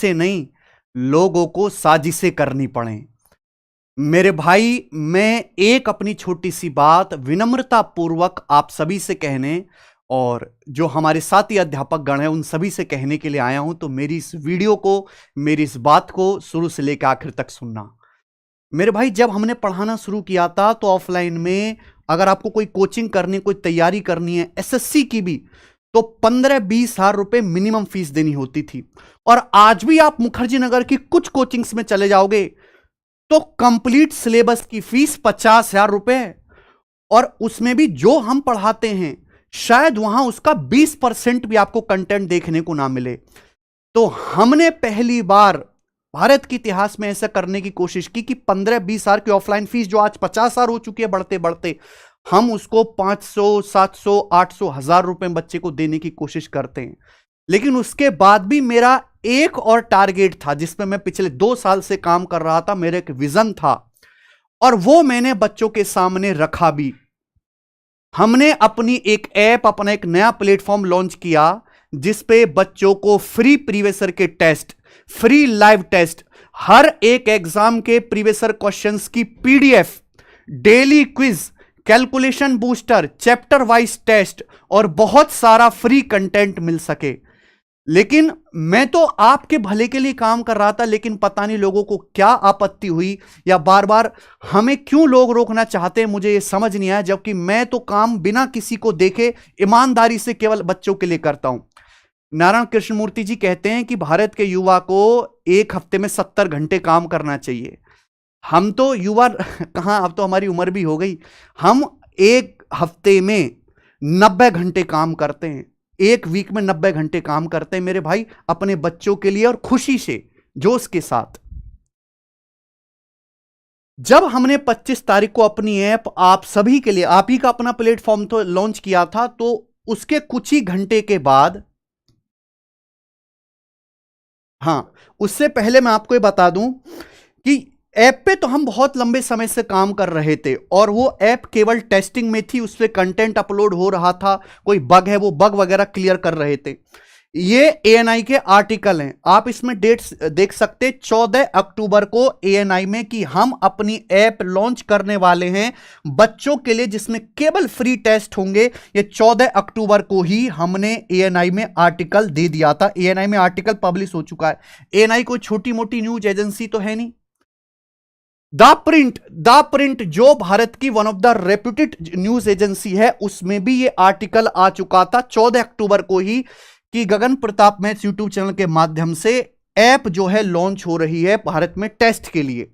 से नहीं, लोगों को साजिशें करनी पड़े। मेरे भाई, मैं एक अपनी छोटी सी बात विनम्रता पूर्वक आप सभी से कहने और जो हमारे साथी अध्यापक गण हैं उन सभी से कहने के लिए आया हूं। तो मेरी इस वीडियो को, मेरी इस बात को शुरू से लेकर आखिर तक सुनना। मेरे भाई, जब हमने पढ़ाना शुरू किया था तो ऑफलाइन में अगर आपको कोई कोचिंग करनी, कोई तैयारी करनी है एसएससी की भी, तो 15-20 हजार रुपए मिनिमम फीस देनी होती थी। और आज भी आप मुखर्जी नगर की कुछ कोचिंग्स में चले जाओगे तो कंप्लीट सिलेबस की फीस 50,000 रुपए है। और उसमें भी जो हम पढ़ाते हैं शायद वहां उसका 20% भी आपको कंटेंट देखने को ना मिले। तो हमने पहली बार भारत के इतिहास में ऐसा करने की कोशिश की कि 15-20 हजार की ऑफलाइन फीस जो आज 50,000 हो चुकी है बढ़ते बढ़ते, हम उसको 500, 700, 800, 1000 रुपए बच्चे को देने की कोशिश करते हैं। लेकिन उसके बाद भी मेरा एक और टारगेट था जिसमें मैं पिछले 2 साल से काम कर रहा था। मेरा एक विजन था और वो मैंने बच्चों के सामने रखा भी। हमने अपनी एक ऐप, अपना एक नया प्लेटफॉर्म लॉन्च किया जिसपे बच्चों को फ्री प्रीवियसर के टेस्ट, फ्री लाइव टेस्ट, हर एक एग्जाम के प्रीवियसर क्वेश्चंस की PDF, daily quiz, calculation booster, chapter wise test और बहुत सारा फ्री कंटेंट मिल सके। लेकिन मैं तो आपके भले के लिए काम कर रहा था, लेकिन पता नहीं लोगों को क्या आपत्ति हुई या बार बार हमें क्यों लोग रोकना चाहते हैं, मुझे यह समझ नहीं आया। जबकि मैं तो काम बिना किसी को देखे ईमानदारी से केवल बच्चों के लिए करता हूं। नारायण कृष्णमूर्ति जी कहते हैं कि भारत के युवा को एक हफ्ते में 70 घंटे काम करना चाहिए। हम तो युवा कहां, अब तो हमारी उम्र भी हो गई। हम एक हफ्ते में 90 घंटे काम करते हैं, एक वीक में 90 घंटे काम करते हैं मेरे भाई, अपने बच्चों के लिए और खुशी से, जोश के साथ। जब हमने 25 तारीख को अपनी ऐप आप सभी के लिए, आप ही का अपना प्लेटफॉर्म तो लॉन्च किया था, तो उसके कुछ ही घंटे के बाद, हां, उससे पहले मैं आपको ये बता दूं कि ऐप पे तो हम बहुत लंबे समय से काम कर रहे थे और वो ऐप केवल टेस्टिंग में थी, उस पर कंटेंट अपलोड हो रहा था, कोई बग है वो बग वगैरह क्लियर कर रहे थे। ये एएनआई के आर्टिकल हैं, आप इसमें डेट्स देख सकते, 14 अक्टूबर को एएनआई में कि हम अपनी ऐप लॉन्च करने वाले हैं बच्चों के लिए जिसमें केवल फ्री टेस्ट होंगे। ये 14 अक्टूबर को ही हमने एएनआई में आर्टिकल दे दिया था। एएनआई में आर्टिकल पब्लिश हो चुका है। एएनआई कोई छोटी मोटी न्यूज एजेंसी तो है नहीं। द प्रिंट जो भारत की one of the reputed news agency है, उसमें भी ये आर्टिकल आ चुका था 14 अक्टूबर को ही कि गगन प्रताप मैथ्स यूट्यूब चैनल के माध्यम से ऐप जो है लॉन्च हो रही है भारत में टेस्ट के लिए।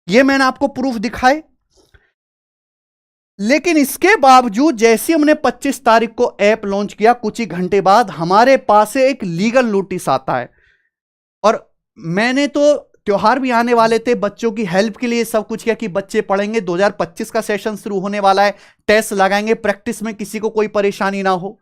ये मैंने आपको प्रूफ दिखाए। लेकिन इसके बावजूद जैसे हमने 25 तारीख को ऐप लॉन्च किया, कुछ ही घंटे बाद हमारे पास से एक लीगल नोटिस आता है। और मैंने तो, त्योहार भी आने वाले थे, बच्चों की हेल्प के लिए सब कुछ किया कि बच्चे पढ़ेंगे, 2025 का सेशन शुरू होने वाला है, टेस्ट लगाएंगे, प्रैक्टिस में किसी को कोई परेशानी ना हो।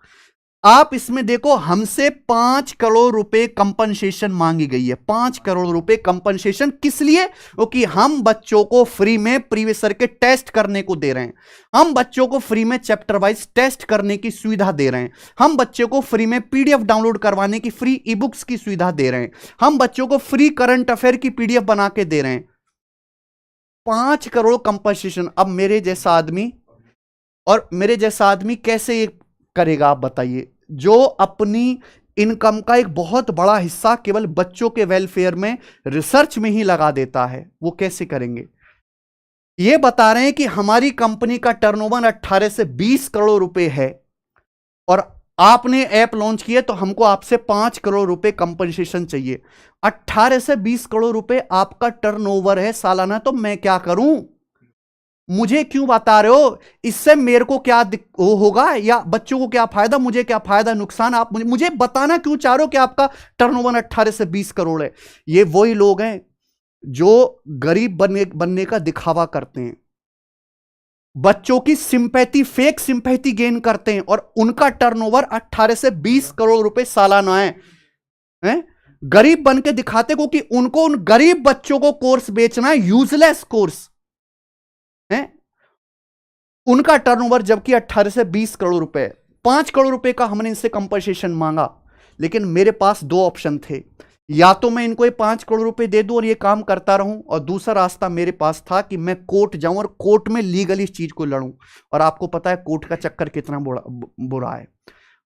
आप इसमें देखो, हमसे 5 करोड़ रुपए कंपनसेशन मांगी गई है। 5 करोड़ रुपए कंपनसेशन किस लिए? क्योंकि हम बच्चों को फ्री में प्रीवियसर के टेस्ट करने को दे रहे हैं, हम बच्चों को फ्री में चैप्टर वाइज टेस्ट करने की सुविधा दे रहे हैं, हम बच्चों को फ्री में पीडीएफ डाउनलोड करवाने की फ्री ई बुक्स की सुविधा दे रहे हैं, हम बच्चों को फ्री करंट अफेयर की पीडीएफ बना के दे रहे हैं। 5 करोड़ कंपनसेशन। अब मेरे जैसा आदमी कैसे ये करेगा, आप बताइए, जो अपनी इनकम का एक बहुत बड़ा हिस्सा केवल बच्चों के वेलफेयर में, रिसर्च में ही लगा देता है, वो कैसे करेंगे? ये बता रहे हैं कि हमारी कंपनी का टर्नओवर 18 से 20 करोड़ रुपए है और आपने ऐप लॉन्च किया तो हमको आपसे 5 करोड़ रुपए कंपनसेशन चाहिए। 18 से 20 करोड़ रुपए आपका टर्नओवर है सालाना, तो मैं क्या करूं? मुझे क्यों बता रहे हो? इससे मेरे को क्या होगा या बच्चों को क्या फायदा, मुझे क्या फायदा नुकसान? आप मुझे बताना क्यों चाह रहे हो कि आपका टर्नओवर 18 से 20 करोड़ है? ये वही लोग हैं जो गरीब बनने का दिखावा करते हैं, बच्चों की सिंपैथी, फेक सिंपैथी गेन करते हैं और उनका टर्नओवर 18 से 20 करोड़ रुपए सालाना है? गरीब बन के दिखाते, क्योंकि उनको उन गरीब बच्चों को कोर्स बेचना है, यूजलेस कोर्स है। उनका टर्नओवर जबकि 18 से 20 करोड़ रुपए। 5 करोड़ रुपए का हमने इनसे कंपनसेशन मांगा, लेकिन मेरे पास 2 ऑप्शन थे। या तो मैं इनको ये 5 करोड़ रुपए दे दूं और ये काम करता रहूं, और दूसरा रास्ता मेरे पास था कि मैं कोर्ट जाऊं और कोर्ट में लीगली इस चीज को लड़ूं। और आपको पता है कोर्ट का चक्कर कितना बुरा है,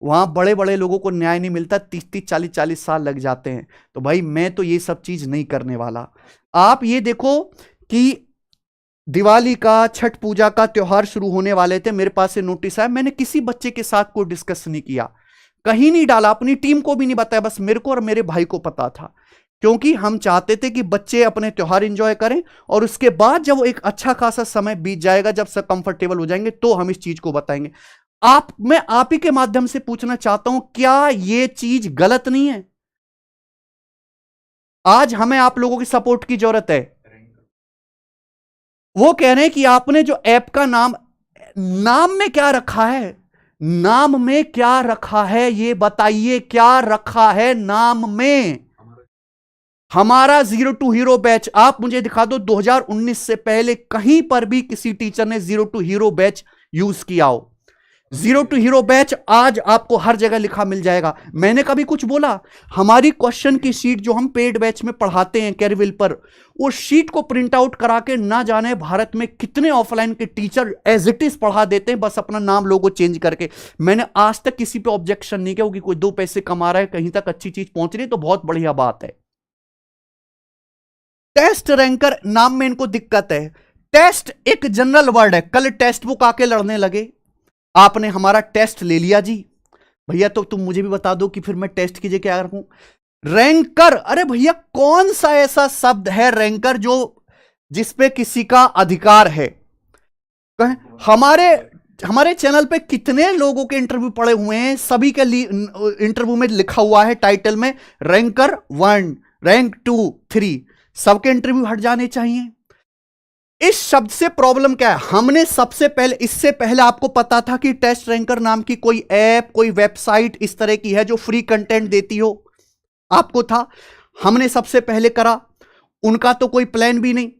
वहां बड़े बड़े लोगों को न्याय नहीं मिलता, 30-30 40-40 साल लग जाते हैं। तो भाई मैं तो ये सब चीज नहीं करने वाला। आप ये देखो कि दिवाली का, छठ पूजा का त्योहार शुरू होने वाले थे, मेरे पास से नोटिस आया, मैंने किसी बच्चे के साथ कोई डिस्कस नहीं किया, कहीं नहीं डाला, अपनी टीम को भी नहीं बताया, बस मेरे को और मेरे भाई को पता था, क्योंकि हम चाहते थे कि बच्चे अपने त्योहार एंजॉय करें, और उसके बाद जब वो एक अच्छा खासा समय बीत जाएगा, जब सब कंफर्टेबल हो जाएंगे, तो हम इस चीज को बताएंगे। मैं आप ही के माध्यम से पूछना चाहता हूं, क्या ये चीज गलत नहीं है? आज हमें आप लोगों की सपोर्ट की जरूरत है। वो कह रहे हैं कि आपने जो ऐप का नाम में क्या रखा है, नाम में क्या रखा है ये बताइए, क्या रखा है नाम में? हमारा जीरो टू हीरो बैच, आप मुझे दिखा दो 2019 से पहले कहीं पर भी किसी टीचर ने zero to hero batch use किया हो। जीरो टू हीरो बैच आज आपको हर जगह लिखा मिल जाएगा। मैंने कभी कुछ बोला? हमारी क्वेश्चन की शीट जो हम पेड बैच में पढ़ाते हैं कैरविल पर, उस शीट को प्रिंट आउट करा के ना जाने भारत में कितने ऑफलाइन के टीचर एज इट इज पढ़ा देते हैं, बस अपना नाम लोगो चेंज करके। मैंने आज तक किसी पे ऑब्जेक्शन नहीं किया, क्योंकि कोई 2 पैसे कमा रहा है, कहीं तक अच्छी चीज पहुंच रही है तो बहुत बढ़िया बात है। टेस्ट रैंकर नाम में इनको दिक्कत है। टेस्ट एक जनरल वर्ड है, कल टेक्स्ट बुक आके लड़ने लगे, आपने हमारा टेस्ट ले लिया जी भैया, तो तुम मुझे भी बता दो कि फिर मैं टेस्ट कीजिए क्या रखूं। रैंकर, अरे भैया कौन सा ऐसा शब्द है रैंकर जो जिसपे किसी का अधिकार है? हमारे चैनल पे कितने लोगों के इंटरव्यू पड़े हुए हैं, सभी के इंटरव्यू में लिखा हुआ है टाइटल में रैंकर 1, रैंक 2, 3, सबके इंटरव्यू हट जाने चाहिए। इस शब्द से प्रॉब्लम क्या है? हमने सबसे पहले, इससे पहले आपको पता था कि टेस्ट रैंकर नाम की कोई ऐप, कोई वेबसाइट इस तरह की है जो फ्री कंटेंट देती हो? आपको था? हमने सबसे पहले करा, उनका तो कोई प्लान भी नहीं।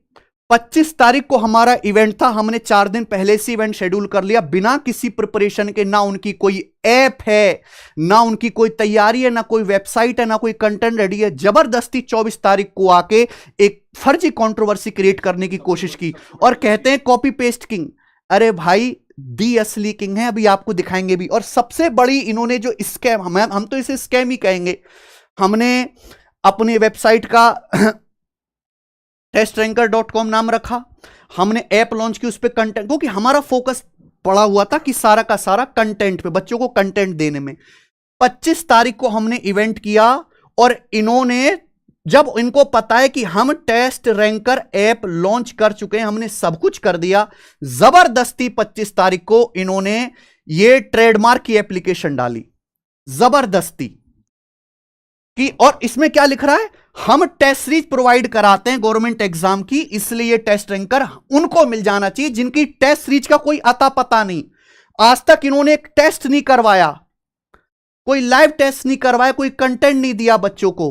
25 तारीख को हमारा इवेंट था, हमने 4 दिन पहले से इवेंट शेड्यूल कर लिया बिना किसी प्रिपरेशन के। ना उनकी कोई ऐप है, ना उनकी कोई तैयारी है, ना कोई वेबसाइट है, ना कोई कंटेंट रेडी है। जबरदस्ती 24 तारीख को आके एक फर्जी कंट्रोवर्सी क्रिएट करने की कोशिश की और कहते हैं कॉपी पेस्ट किंग। अरे भाई दी असली किंग है, अभी आपको दिखाएंगे भी। और सबसे बड़ी इन्होंने जो स्कैम, हम तो इसे स्कैम ही कहेंगे, हमने अपनी वेबसाइट का टेस्टरैंकर.com नाम रखा, हमने ऐप लॉन्च की, उस पर कंटेंट, क्योंकि हमारा फोकस पड़ा हुआ था कि सारा का सारा कंटेंट पे, बच्चों को कंटेंट देने में। 25 तारीख को हमने इवेंट किया और इन्होंने, जब इनको पता है कि हम टेस्ट रैंकर ऐप लॉन्च कर चुके हैं, हमने सब कुछ कर दिया, जबरदस्ती 25 तारीख को इन्होंने ये ट्रेडमार्क की एप्लीकेशन डाली जबरदस्ती की। और इसमें क्या लिख रहा है? हम टेस्ट सीरीज प्रोवाइड कराते हैं गवर्नमेंट एग्जाम की, इसलिए टेस्ट रैंकर उनको मिल जाना चाहिए जिनकी टेस्ट सीरीज का कोई अता पता नहीं। आज तक इन्होंने एक टेस्ट नहीं करवाया, कोई लाइव टेस्ट नहीं करवाया, कोई कंटेंट नहीं दिया बच्चों को।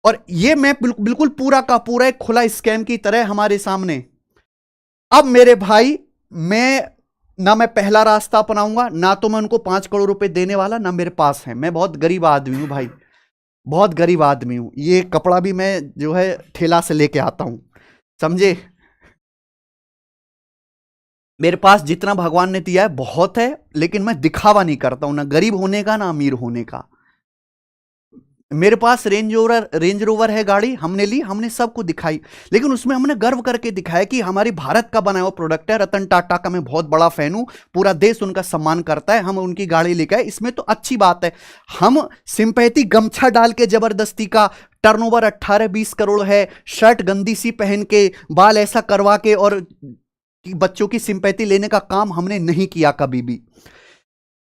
और ये मैं बिल्कुल पूरा का पूरा एक खुला स्कैम की तरह हमारे सामने। अब मेरे भाई, मैं पहला रास्ता अपनाऊंगा, ना तो मैं उनको 5 करोड़ रुपए देने वाला, ना मेरे पास है। मैं बहुत गरीब आदमी हूं भाई, बहुत गरीब आदमी हूं। ये कपड़ा भी मैं जो है ठेला से लेके आता हूं, समझे? मेरे पास जितना भगवान ने दिया है बहुत है, लेकिन मैं दिखावा नहीं करता हूं, ना गरीब होने का ना अमीर होने का। मेरे पास रेंज रोवर है गाड़ी, हमने ली, हमने सबको दिखाई, लेकिन उसमें हमने गर्व करके दिखाया कि हमारी भारत का बना हुआ प्रोडक्ट है। रतन टाटा का मैं बहुत बड़ा फैन हूं, पूरा देश उनका सम्मान करता है, हम उनकी गाड़ी लेके आए, इसमें तो अच्छी बात है। हम सिंपैथी गमछा डाल के जबरदस्ती का, टर्नओवर 18-20 करोड़ है, शर्ट गंदी सी पहन के, बाल ऐसा करवा के और बच्चों की सिंपैथी लेने का काम हमने नहीं किया कभी भी।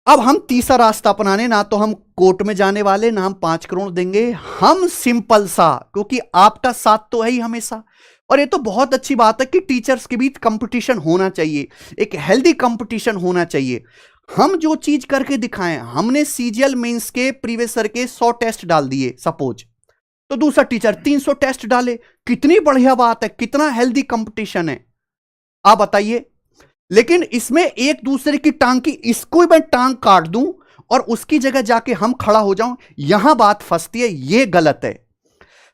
अब हम तीसरा रास्ता अपनाने, ना तो हम कोर्ट में जाने वाले, ना हम 5 करोड़ देंगे, हम सिंपल सा, क्योंकि आपका साथ तो है ही हमेशा। और ये तो बहुत अच्छी बात है कि टीचर्स के बीच कंपटीशन होना चाहिए, एक हेल्दी कंपटीशन होना चाहिए। हम जो चीज करके दिखाएं, हमने सीजीएल मेंस के प्रीवियस के 100 टेस्ट डाल दिए सपोज, तो दूसरा टीचर 300 टेस्ट डाले, कितनी बढ़िया बात है, कितना हेल्दी कंपटीशन है, आप बताइए। लेकिन इसमें एक दूसरे की टांग की, इसको मैं टांग काट दूं और उसकी जगह जाके हम खड़ा हो जाऊं, यहां बात फंसती है, यह गलत है।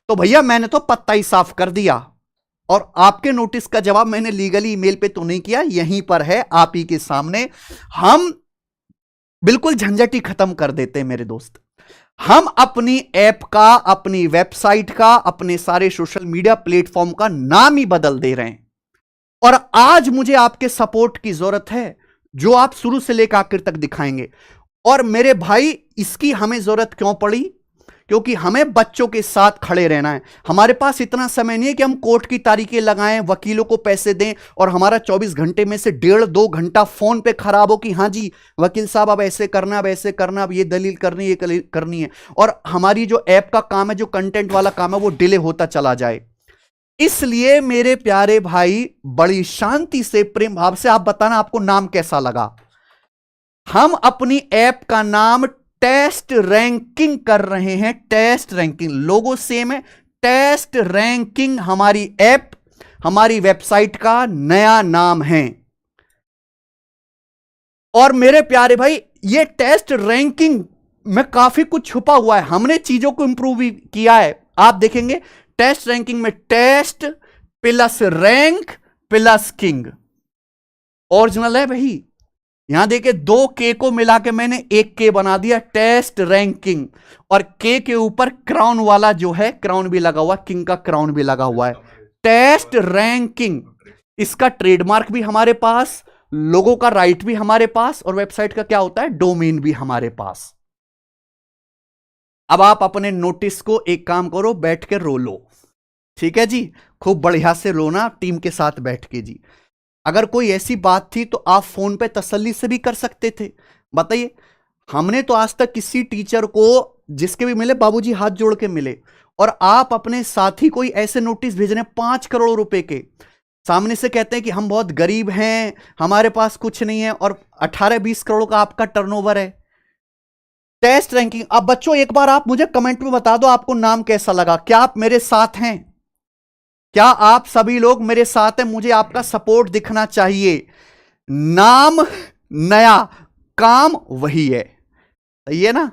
तो भैया मैंने तो पत्ता ही साफ कर दिया, और आपके नोटिस का जवाब मैंने लीगली ईमेल पे तो नहीं किया, यहीं पर है आप ही के सामने। हम बिल्कुल झंझट ही खत्म कर देते हैं मेरे दोस्त। हम अपनी ऐप का, अपनी वेबसाइट का, अपने सारे सोशल मीडिया प्लेटफॉर्म का नाम ही बदल दे रहे हैं। और आज मुझे आपके सपोर्ट की जरूरत है, जो आप शुरू से लेकर आखिर तक दिखाएंगे। और मेरे भाई, इसकी हमें जरूरत क्यों पड़ी? क्योंकि हमें बच्चों के साथ खड़े रहना है। हमारे पास इतना समय नहीं है कि हम कोर्ट की तारीखें लगाएं, वकीलों को पैसे दें, और हमारा 24 घंटे में से 1.5-2 घंटा फोन पे खराब हो कि हाँ जी वकील साहब अब ऐसे करना, अब ऐसे करना, अब ये दलील करनी, ये करनी है, और हमारी जो ऐप का काम है, जो कंटेंट वाला काम है, वो डिले होता चला जाए। इसलिए मेरे प्यारे भाई, बड़ी शांति से, प्रेम भाव से आप बताना आपको नाम कैसा लगा। हम अपनी ऐप का नाम टेस्ट रैंकिंग कर रहे हैं। टेस्ट रैंकिंग, लोगो सेम है। टेस्ट रैंकिंग हमारी ऐप, हमारी वेबसाइट का नया नाम है। और मेरे प्यारे भाई, ये टेस्ट रैंकिंग में काफी कुछ छुपा हुआ है। हमने चीजों को इंप्रूव भी किया है। आप देखेंगे टेस्ट रैंकिंग में test plus rank plus king original है भाई। यहां देखिए 2 के को मिला के मैंने 1 के बना दिया, टेस्ट रैंकिंग। और के ऊपर क्राउन वाला जो है, क्राउन भी लगा हुआ, किंग का क्राउन भी लगा हुआ है। टेस्ट रैंकिंग, इसका ट्रेडमार्क भी हमारे पास, लोगों का राइट भी हमारे पास, और वेबसाइट का क्या होता है, डोमेन भी हमारे पास। अब आप अपने नोटिस को एक काम करो, बैठ के रो लो, ठीक है जी, खूब बढ़िया से रोना टीम के साथ बैठ के जी। अगर कोई ऐसी बात थी तो आप फोन पे तसल्ली से भी कर सकते थे। बताइए, हमने तो आज तक किसी टीचर को जिसके भी मिले बाबूजी हाथ जोड़ के मिले, और आप अपने साथी कोई ऐसे नोटिस भेज रहे हैं 5 करोड़ रुपए के, सामने से कहते हैं कि हम बहुत गरीब हैं, हमारे पास कुछ नहीं है, और 18-20 करोड़ का आपका टर्नओवर है। Test ranking. अब बच्चों एक बार आप मुझे कमेंट में बता दो आपको नाम कैसा लगा। क्या आप मेरे साथ हैं? क्या आप सभी लोग मेरे साथ हैं? मुझे आपका सपोर्ट दिखना चाहिए। नाम नया, काम वही है, सही है ना?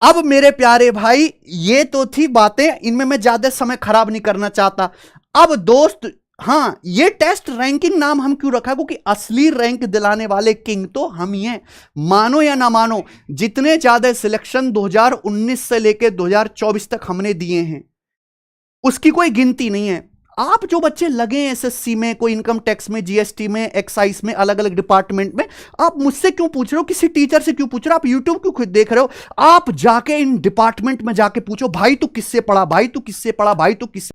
अब मेरे प्यारे भाई, ये तो थी बातें, इनमें मैं ज्यादा समय खराब नहीं करना चाहता। अब दोस्त, हां, ये टेस्ट रैंकिंग नाम हम क्यों रखा? क्योंकि असली रैंक दिलाने वाले किंग तो हम ही हैं। मानो या ना मानो, जितने ज्यादा सिलेक्शन 2019 से लेकर 2024 तक हमने दिए हैं, उसकी कोई गिनती नहीं है। आप जो बच्चे लगे हैं एसएससी में, कोई इनकम टैक्स में, जीएसटी में, एक्साइज में, अलग अलग डिपार्टमेंट में, आप मुझसे क्यों पूछ रहे हो? किसी टीचर से क्यों पूछ रहे हो? आप यूट्यूब क्यों खुद देख रहे हो? आप जाके इन डिपार्टमेंट में जाके पूछो, भाई तू किससे पढ़ा, भाई तू किससे पढ़ा, भाई तू किससे